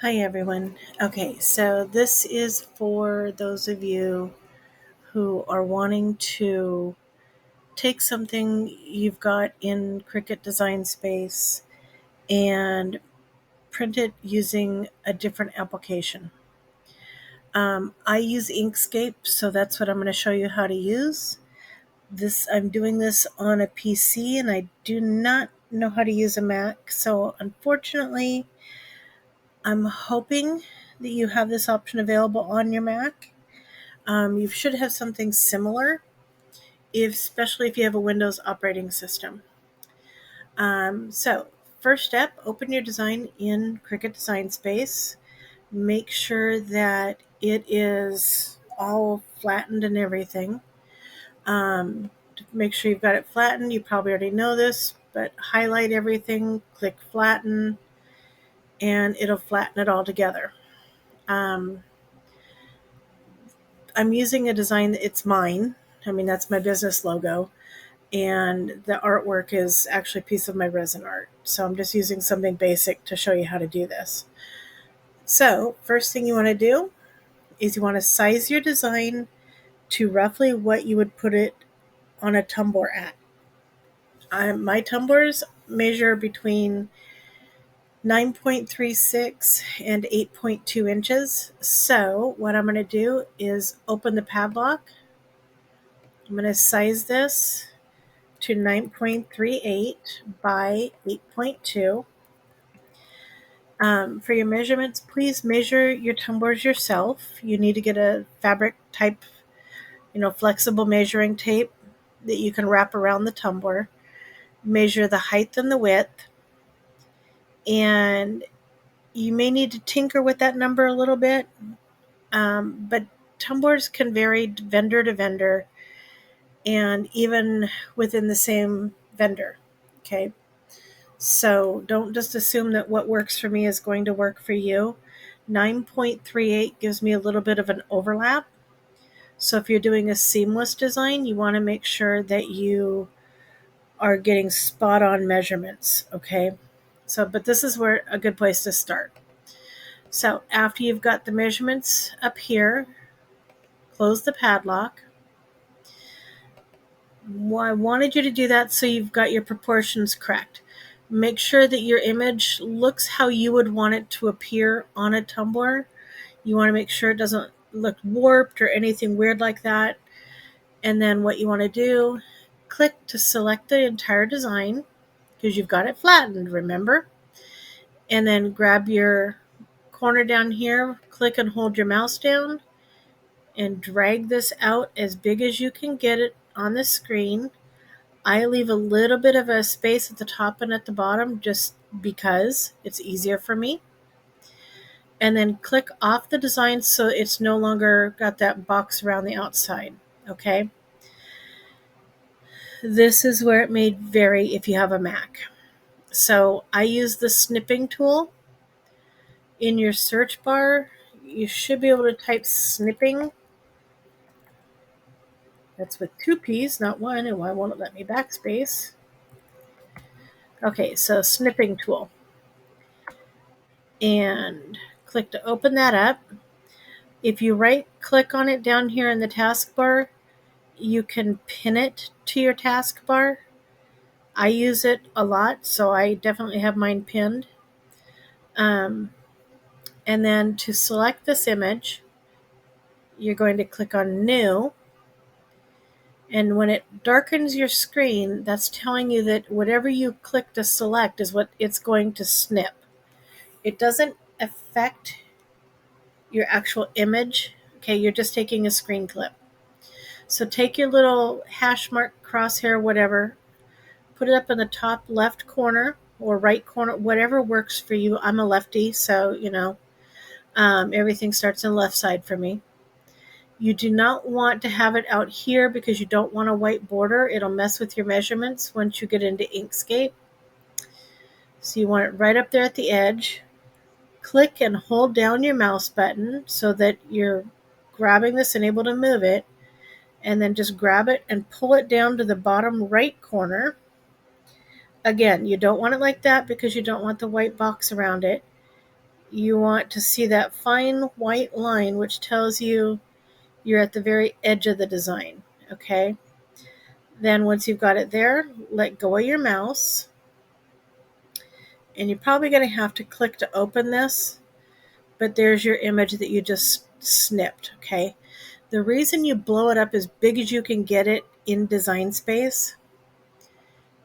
Hi everyone. Okay, so this is for those of you who are wanting to take something you've got in Cricut Design Space and print it using a different application. I use Inkscape, so that's what I'm going to show you how to use. I'm doing this on a PC and I do not know how to use a Mac, so unfortunately, I'm hoping that you have this option available on your Mac. You should have something similar, especially if you have a Windows operating system. So, first step, open your design in Cricut Design Space. Make sure that it is all flattened and everything. To make sure you've got it flattened, you probably already know this, but highlight everything, click flatten, and it'll flatten it all together. Um, I'm using a design, it's mine. I mean, that's my business logo. And the artwork is actually a piece of my resin art. So I'm just using something basic to show you how to do this. So first thing you want to do is you want to size your design to roughly what you would put it on a tumbler at. My tumblers measure between 9.36 and 8.2 inches. So what I'm going to do is open the padlock. I'm going to size this to 9.38 by 8.2. For your measurements, please measure your tumblers yourself. You need to get a fabric type, flexible measuring tape that you can wrap around the tumbler. Measure the height and the width. And you may need to tinker with that number a little bit, but tumblers can vary vendor to vendor and even within the same vendor. Okay. So don't just assume that what works for me is going to work for you. 9.38 gives me a little bit of an overlap. So if you're doing a seamless design, you want to make sure that you are getting spot on measurements, okay? But this is where a good place to start. So after you've got the measurements up here, close the padlock. I wanted you to do that so you've got your proportions correct. Make sure that your image looks how you would want it to appear on a tumbler. You want to make sure it doesn't look warped or anything weird like that. And then what you want to do, click to select the entire design because you've got it flattened, remember? And then grab your corner down here, click and hold your mouse down and drag this out as big as you can get it on the screen. I leave a little bit of a space at the top and at the bottom just because it's easier for me. And then click off the design so it's no longer got that box around the outside. Okay. This is where it may vary if you have a Mac. So I use the snipping tool. In your search bar, you should be able to type snipping. That's with two P's, not one, and why won't it let me backspace? Okay, so snipping tool. And click to open that up. If you right click on it down here in the taskbar, you can pin it to your taskbar. I use it a lot, so I definitely have mine pinned. And then to select this image, you're going to click on New. And when it darkens your screen, that's telling you that whatever you click to select is what it's going to snip. It doesn't affect your actual image. Okay, you're just taking a screen clip. So take your little hash mark, crosshair, whatever, put it up in the top left corner or right corner, whatever works for you. I'm a lefty, so, everything starts on the left side for me. You do not want to have it out here because you don't want a white border. It'll mess with your measurements once you get into Inkscape. So you want it right up there at the edge. Click and hold down your mouse button so that you're grabbing this and able to move it. And then just grab it and pull it down to the bottom right corner. Again, you don't want it like that because you don't want the white box around it. you want to see that fine white line, which tells you you're at the very edge of the design, okay? Then once you've got it there, let go of your mouse. And you're probably going to have to click to open this, but there's your image that you just snipped, okay? The reason you blow it up as big as you can get it in Design Space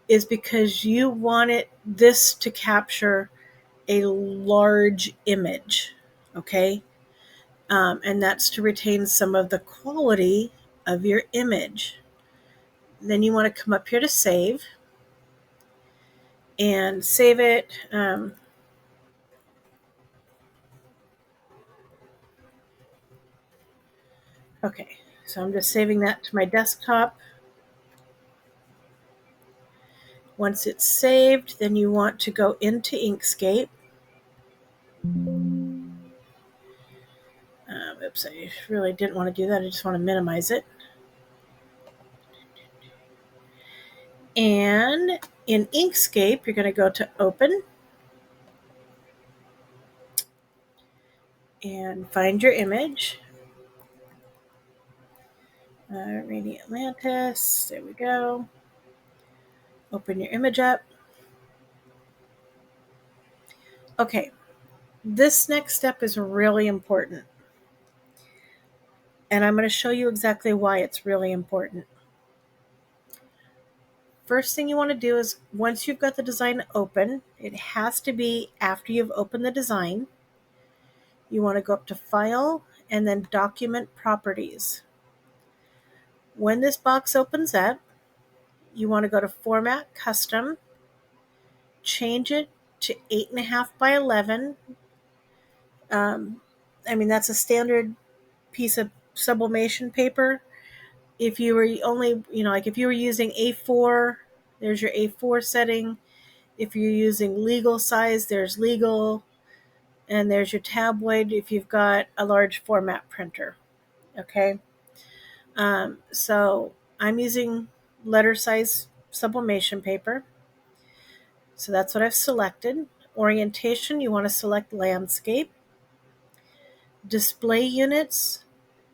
is because you want this to capture a large image, okay? And that's to retain some of the quality of your image. Then you want to come up here to save and save it. Okay, so I'm just saving that to my desktop. Once it's saved, then you want to go into Inkscape. Oops, I really didn't want to do that. I just want to minimize it. And in Inkscape, you're going to go to Open and find your image. Rainy Atlantis. There we go. Open your image up. Okay, this next step is really important. And I'm going to show you exactly why it's really important. First thing you want to do is once you've got the design open, it has to be after you've opened the design. You want to go up to File and then Document Properties. When this box opens up, you want to go to Format Custom, change it to 8.5 by 11. That's a standard piece of sublimation paper. If you were only, like if you were using A4, there's your A4 setting. If you're using legal size, there's legal. And there's your tabloid if you've got a large format printer. Okay. So I'm using letter size sublimation paper. So that's what I've selected. Orientation, you want to select landscape. Display units,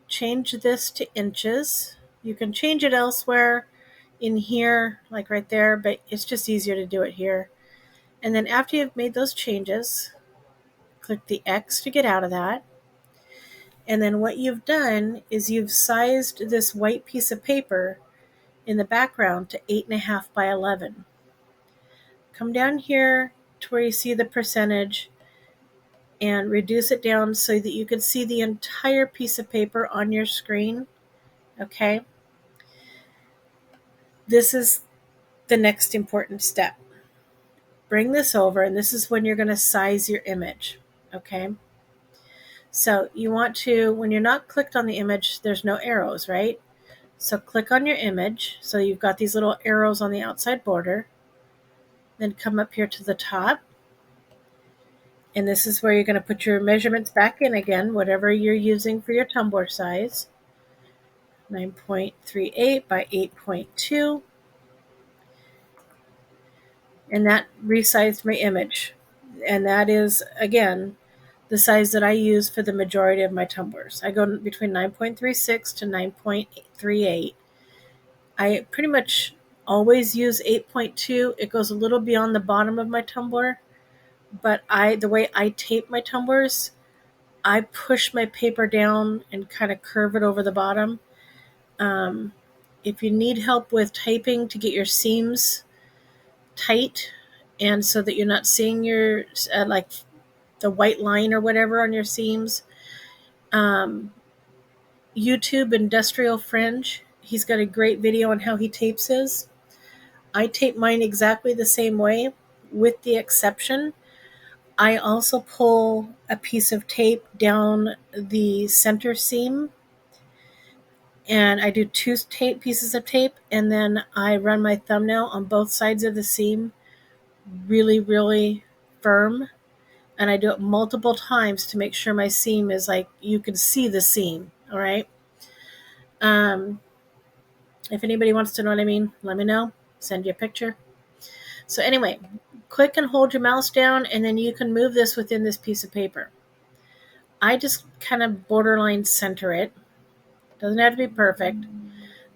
change this to inches. You can change it elsewhere in here, like right there, but it's just easier to do it here. And then after you've made those changes, click the X to get out of that. And then what you've done is you've sized this white piece of paper in the background to 8.5 by 11. Come down here to where you see the percentage and reduce it down so that you can see the entire piece of paper on your screen. Okay. This is the next important step. Bring this over, and this is when you're going to size your image. Okay. So you want to, when you're not clicked on the image, there's no arrows, right? So click on your image. So you've got these little arrows on the outside border. Then come up here to the top. And this is where you're going to put your measurements back in again, whatever you're using for your tumbler size. 9.38 by 8.2. And that resized my image. And that is, again, the size that I use for the majority of my tumblers. I go between 9.36 to 9.38. I pretty much always use 8.2. It goes a little beyond the bottom of my tumbler, but the way I tape my tumblers, I push my paper down and kind of curve it over the bottom. If you need help with taping to get your seams tight and so that you're not seeing your like the white line or whatever on your seams, YouTube Industrial Fringe, he's got a great video on how he tapes his. I tape mine exactly the same way, with the exception I also pull a piece of tape down the center seam, and I do two pieces of tape, and then I run my thumbnail on both sides of the seam really, really firm, and I do it multiple times to make sure my seam is like, you can see the seam, all right? If anybody wants to know what I mean, let me know. Send you a picture. So anyway, click and hold your mouse down, and then you can move this within this piece of paper. I just kind of borderline center it. Doesn't have to be perfect.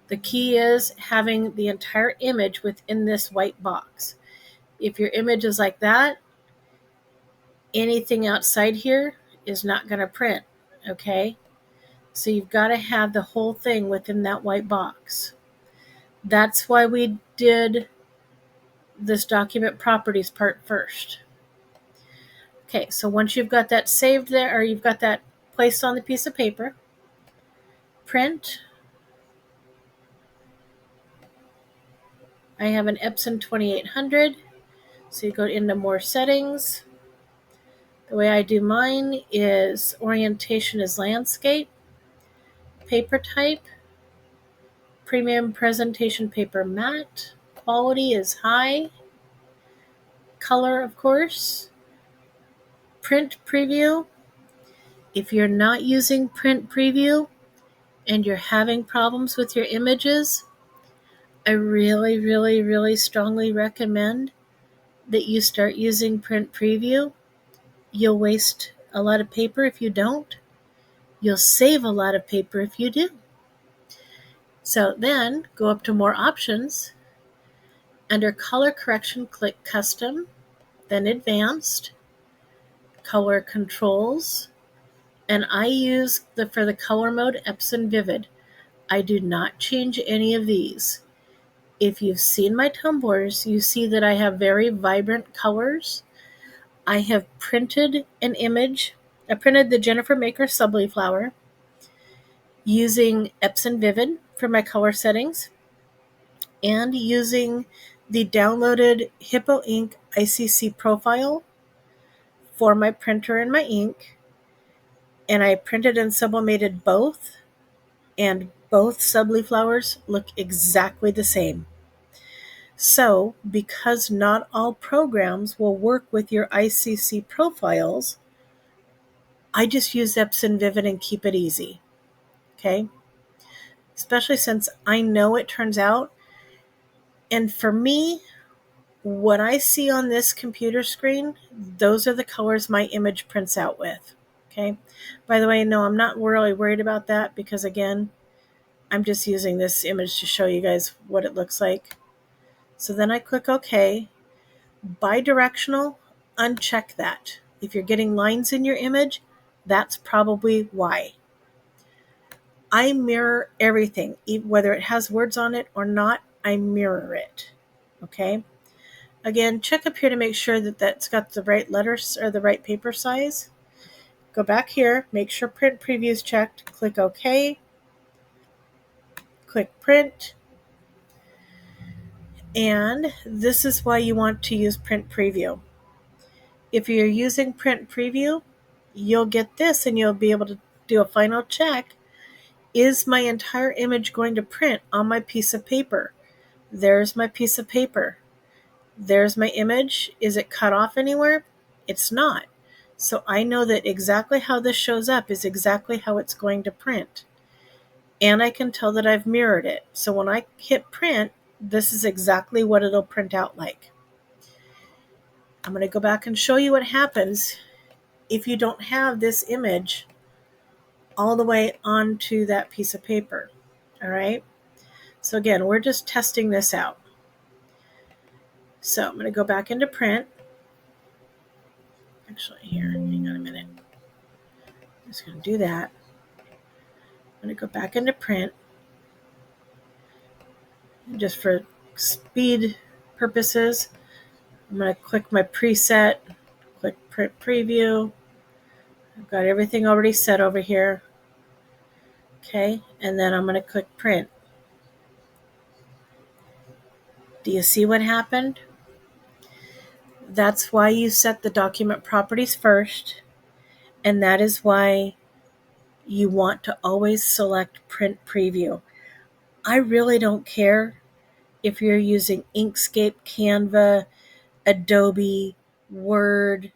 The key is having the entire image within this white box. If your image is like that, anything outside here is not going to print, okay? So you've got to have the whole thing within that white box. That's why we did this document properties part first. Okay, so once you've got that saved there, or you've got that placed on the piece of paper, print. I have an Epson 2800, so you go into more settings. The way I do mine is orientation is landscape, paper type, premium presentation paper matte, quality is high, color of course, print preview. If you're not using print preview and you're having problems with your images, I really, really, really strongly recommend that you start using print preview. You'll waste a lot of paper if you don't. You'll save a lot of paper if you do. So then go up to more options. Under color correction, click custom, then advanced, color controls, and I use for the color mode Epson Vivid. I do not change any of these. If you've seen my tumblers, you see that I have very vibrant colors. I have printed an image. I printed the Jennifer Maker Subly flower using Epson Vivid for my color settings and using the downloaded Hippo Ink ICC profile for my printer and my ink. And I printed and sublimated both, and both Subly flowers look exactly the same. So, because not all programs will work with your ICC profiles, I just use Epson Vivid and keep it easy. Okay? Especially since I know it turns out. And for me, what I see on this computer screen, those are the colors my image prints out with. Okay? By the way, no, I'm not really worried about that because, again, I'm just using this image to show you guys what it looks like. So then I click OK. Bidirectional, uncheck that. If you're getting lines in your image, that's probably why. I mirror everything, whether it has words on it or not, I mirror it. Okay? Again, check up here to make sure that that's got the right letters or the right paper size. Go back here, make sure print preview is checked, click OK, click print, and this is why you want to use print preview. If you're using print preview, you'll get this and you'll be able to do a final check. Is my entire image going to print on my piece of paper? There's my piece of paper. There's my image. Is it cut off anywhere? It's not. So I know that exactly how this shows up is exactly how it's going to print. And I can tell that I've mirrored it. So when I hit print, this is exactly what it'll print out like. I'm going to go back and show you what happens if you don't have this image all the way onto that piece of paper. All right. So again, we're just testing this out. So I'm going to go back into print. Actually, here, hang on a minute. I'm just going to do that. I'm going to go back into print. And just for speed purposes, I'm going to click my preset, click print preview. I've got everything already set over here. Okay, and then I'm going to click print. Do you see what happened? That's why you set the document properties first, and that is why you want to always select print preview. I really don't care if you're using Inkscape, Canva, Adobe, Word,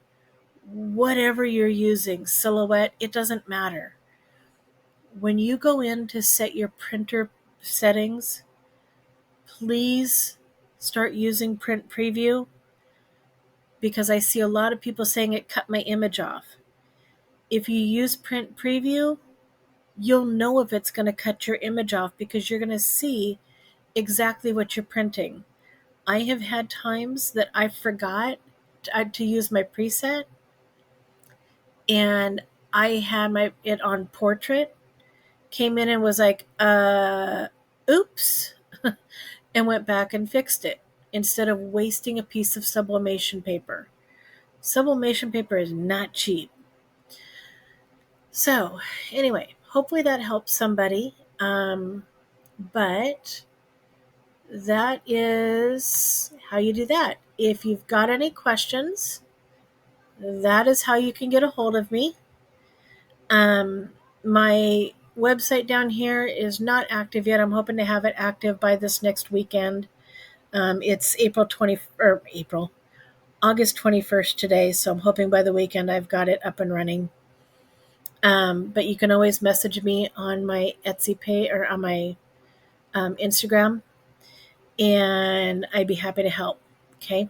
whatever you're using, Silhouette, it doesn't matter. When you go in to set your printer settings, please start using print preview. because I see a lot of people saying it cut my image off. If you use print preview, you'll know if it's going to cut your image off because you're going to see exactly what you're printing. I have had times that I forgot to use my preset, and I had it on portrait, came in and was like, oops, and went back and fixed it instead of wasting a piece of sublimation paper. Sublimation paper is not cheap. So, anyway, hopefully that helps somebody. But that is how you do that. If you've got any questions, that is how you can get a hold of me. My website down here is not active yet. I'm hoping to have it active by this next weekend. It's August 21st today, so I'm hoping by the weekend I've got it up and running. But you can always message me on my Etsy page or on my Instagram, and I'd be happy to help. Okay.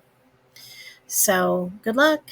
So good luck.